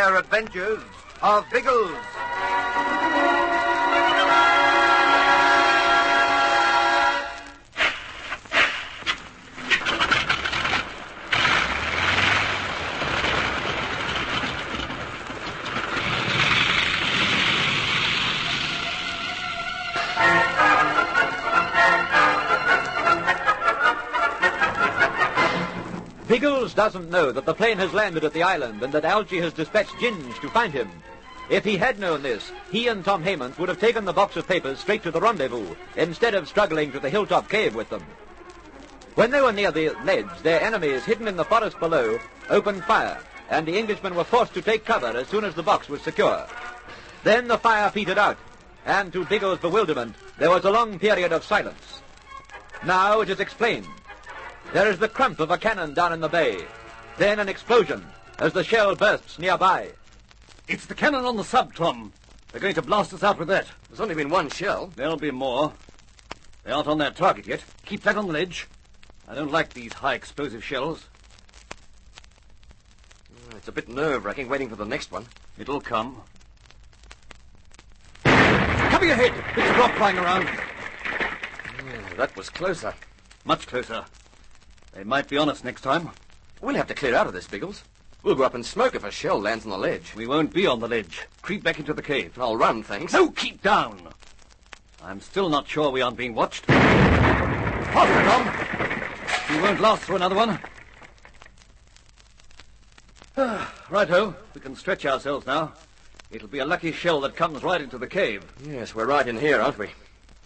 Air Adventures of Biggles. Biggles doesn't know that the plane has landed at the island and that Algy has dispatched Ginge to find him. If he had known this, he and Tom Haymans would have taken the box of papers straight to the rendezvous, instead of struggling to the hilltop cave with them. When they were near the ledge, their enemies, hidden in the forest below, opened fire, and the Englishmen were forced to take cover as soon as the box was secure. Then the fire petered out, and to Biggles' bewilderment, there was a long period of silence. Now it is explained. There is the crump of a cannon down in the bay. Then an explosion as the shell bursts nearby. It's the cannon on the sub, Tom. They're going to blast us out with that. There's only been one shell. There'll be more. They aren't on their target yet. Keep that on the ledge. I don't like these high explosive shells. It's a bit nerve-wracking waiting for the next one. It'll come. Cover your head! Bits of rock flying around. That was closer. Much closer. They might be on us next time. We'll have to clear out of this, Biggles. We'll go up in smoke if a shell lands on the ledge. We won't be on the ledge. Creep back into the cave. I'll run, thanks. No, keep down. I'm still not sure we aren't being watched. Faster, Tom. We won't last through another one. Righto. We can stretch ourselves now. It'll be a lucky shell that comes right into the cave. Yes, we're right in here, aren't we?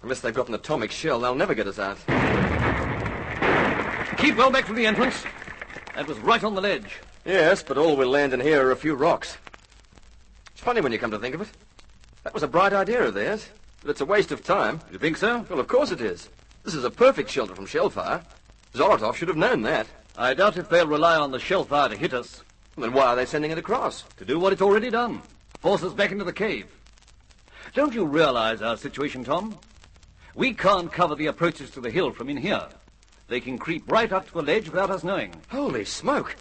Unless they've got an atomic shell, they'll never get us out. Keep well back from the entrance. That was right on the ledge. Yes, but all we'll land in here are a few rocks. It's funny when you come to think of it. That was a bright idea of theirs, but it's a waste of time. You think so? Well, of course it is. This is a perfect shelter from shellfire. Zolotov should have known that. I doubt if they'll rely on the shellfire to hit us. Then why are they sending it across? To do what it's already done. Force us back into the cave. Don't you realize our situation, Tom? We can't cover the approaches to the hill from in here. They can creep right up to the ledge without us knowing. Holy smoke.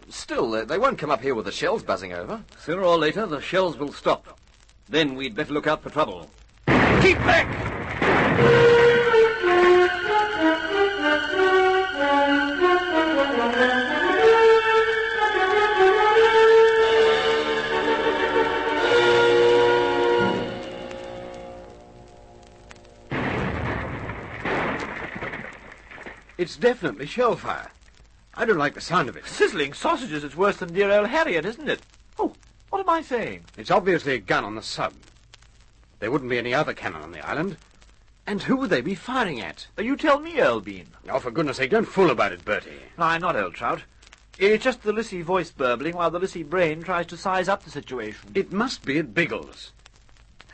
Still, they won't come up here with the shells buzzing over. Sooner or later, the shells will stop. Then we'd better look out for trouble. Keep back! It's definitely shellfire. I don't like the sound of it. Sizzling sausages, it's worse than dear old Harriet, isn't it? Oh, what am I saying? It's obviously a gun on the sub. There wouldn't be any other cannon on the island. And who would they be firing at? You tell me, Earl Bean. Oh, for goodness sake, don't fool about it, Bertie. No, I'm not, old Trout. It's just the Lissy voice burbling while the Lissy brain tries to size up the situation. It must be at Biggles.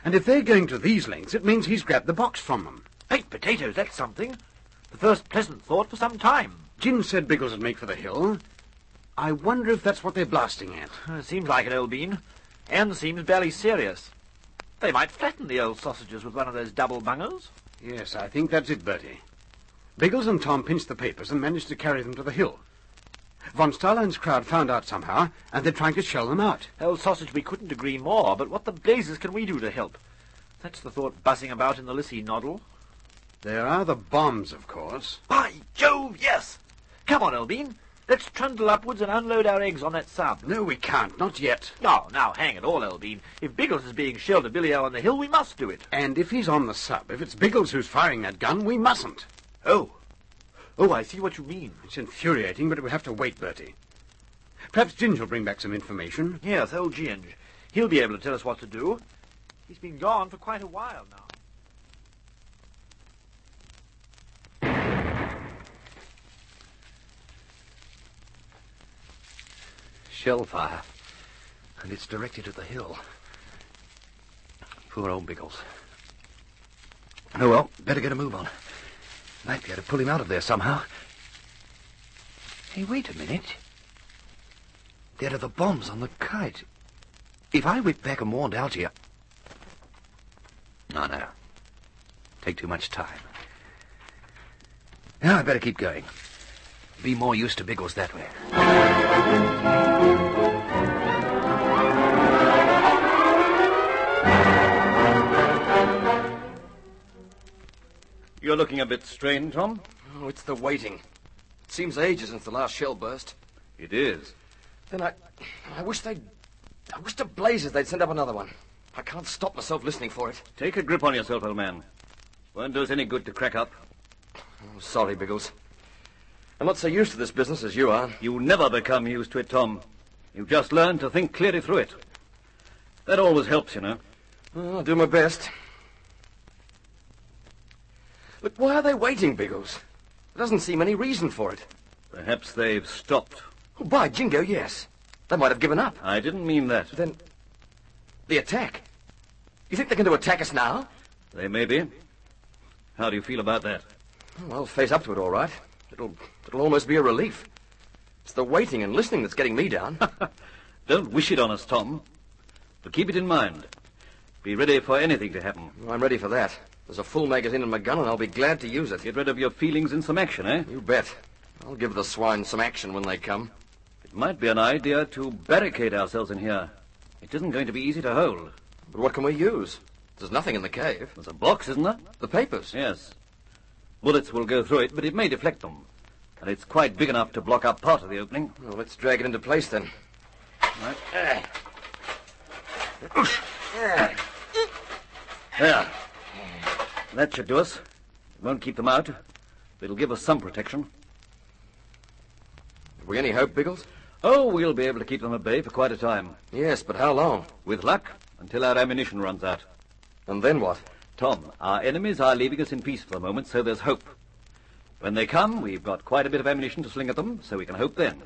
And if they're going to these lengths, it means he's grabbed the box from them. Baked potatoes, that's something. The first pleasant thought for some time. Jim said Biggles would make for the hill. I wonder if that's what they're blasting at. Seems like it, old Bean. And seems barely serious. They might flatten the old sausages with one of those double bungers. Yes, I think that's it, Bertie. Biggles and Tom pinched the papers and managed to carry them to the hill. Von Starline's crowd found out somehow, and they're trying to shell them out. Old sausage, we couldn't agree more, but what the blazes can we do to help? That's the thought buzzing about in the Lissy noddle. There are the bombs, of course. By Jove, yes! Come on, Elbean. Let's trundle upwards and unload our eggs on that sub. No, we can't. Not yet. No, now, hang it all, Elbean. If Biggles is being shelled at Billy-O on the hill, we must do it. And if he's on the sub, if it's Biggles who's firing that gun, we mustn't. Oh, I see what you mean. It's infuriating, but we'll have to wait, Bertie. Perhaps Ginge will bring back some information. Yes, old Ginge. He'll be able to tell us what to do. He's been gone for quite a while now. Shellfire. And it's directed at the hill. Poor old Biggles. Oh, well, better get a move on. Might be able to pull him out of there somehow. Hey, wait a minute. There are the bombs on the kite. If I whip back and warned Algy... No. Take too much time. Now I better keep going. Be more use to Biggles that way. You're looking a bit strained, Tom. Oh, it's the waiting. It seems ages since the last shell burst. It is. Then I wish to blazes they'd send up another one. I can't stop myself listening for it. Take a grip on yourself, old man. Won't do us any good to crack up. Oh, sorry, Biggles. I'm not so used to this business as you are. You never become used to it, Tom. You just learn to think clearly through it. That always helps, you know. Well, I'll do my best. Look, why are they waiting, Biggles? There doesn't seem any reason for it. Perhaps they've stopped. Oh, by jingo, yes. They might have given up. I didn't mean that. Then, the attack. You think they're going to attack us now? They may be. How do you feel about that? Oh, I'll face up to it all right. It'll almost be a relief. It's the waiting and listening that's getting me down. Don't wish it on us, Tom. But keep it in mind. Be ready for anything to happen. Well, I'm ready for that. There's a full magazine in my gun, and I'll be glad to use it. Get rid of your feelings in some action, eh? You bet. I'll give the swine some action when they come. It might be an idea to barricade ourselves in here. It isn't going to be easy to hold. But what can we use? There's nothing in the cave. There's a box, isn't there? The papers. Yes. Bullets will go through it, but it may deflect them. And it's quite big enough to block up part of the opening. Well, let's drag it into place, then. Right. There. That should do us. It won't keep them out, but it'll give us some protection. Have we any hope, Biggles? Oh, we'll be able to keep them at bay for quite a time. Yes, but how long? With luck, until our ammunition runs out. And then what? Tom, our enemies are leaving us in peace for the moment, so there's hope. When they come, we've got quite a bit of ammunition to sling at them, so we can hope then.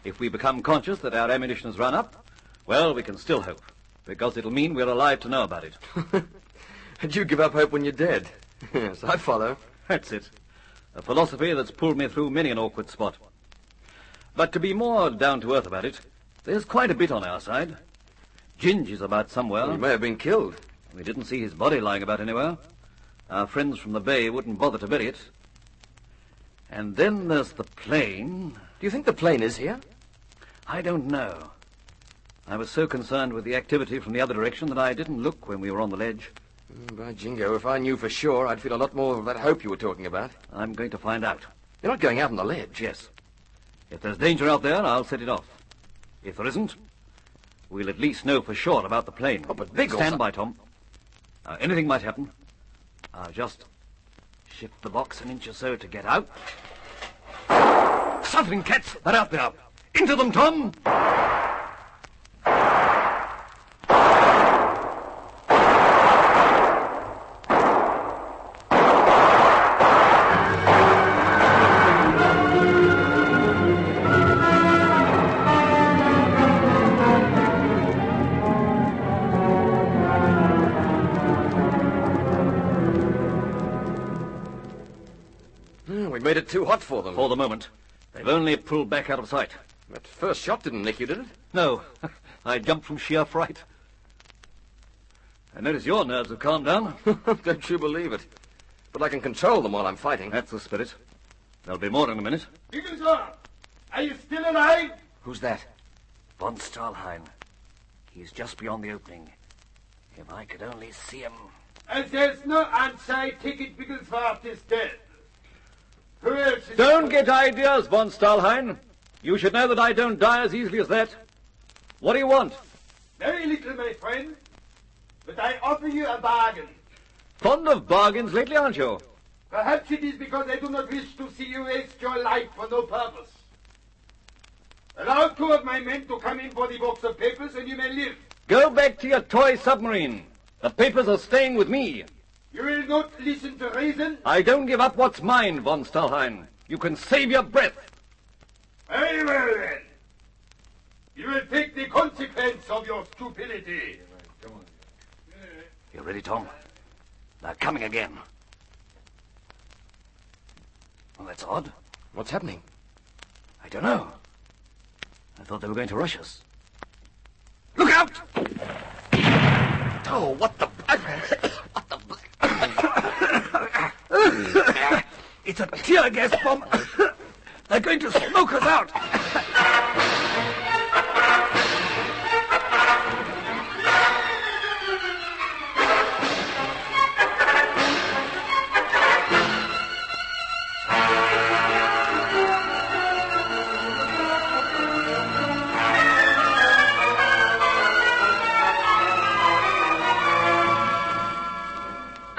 If we become conscious that our ammunition has run up, well, we can still hope, because it'll mean we're alive to know about it. And you give up hope when you're dead. Yes, I follow. That's it. A philosophy that's pulled me through many an awkward spot. But to be more down-to-earth about it, there's quite a bit on our side. Ginge is about somewhere. Well, he may have been killed. We didn't see his body lying about anywhere. Our friends from the bay wouldn't bother to bury it. And then there's the plane. Do you think the plane is here? I don't know. I was so concerned with the activity from the other direction that I didn't look when we were on the ledge. By jingo, if I knew for sure, I'd feel a lot more of that hope you were talking about. I'm going to find out. You're not going out on the ledge. Yes. If there's danger out there, I'll set it off. If there isn't, we'll at least know for sure about the plane. Oh, but Biggles... Stand by, Tom. Anything might happen. I'll just shift the box an inch or so to get out. Something, cats! They're out there. Into them, Tom! We made it too hot for them. For the moment. They've only pulled back out of sight. That first shot didn't nick you, did it? No. I jumped from sheer fright. I notice your nerves have calmed down. Don't you believe it? But I can control them while I'm fighting. That's the spirit. There'll be more in a minute. Bigglesworth, are you still alive? Who's that? Von Stahlheim. He's just beyond the opening. If I could only see him. As there's no answer, I take it Bigglesworth is dead. Who else is... Don't get ideas, von Stahlheim. You should know that I don't die as easily as that. What do you want? Very little, my friend. But I offer you a bargain. Fond of bargains lately, aren't you? Perhaps it is because I do not wish to see you waste your life for no purpose. Allow 2 of my men to come in for the box of papers and you may live. Go back to your toy submarine. The papers are staying with me. You will not listen to reason? I don't give up what's mine, von Stahlheim. You can save your breath. Very well, then. You will take the consequence of your stupidity. You ready, Tom? They're coming again. Well, that's odd. What's happening? I don't know. I thought they were going to rush us. Look out! Oh, what the... It's a tear gas bomb. They're going to smoke us out.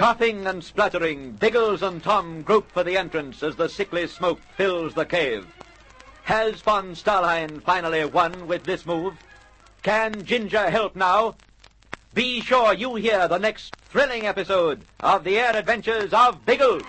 Coughing and spluttering, Biggles and Tom grope for the entrance as the sickly smoke fills the cave. Has von Starlein finally won with this move? Can Ginger help now? Be sure you hear the next thrilling episode of the Air Adventures of Biggles.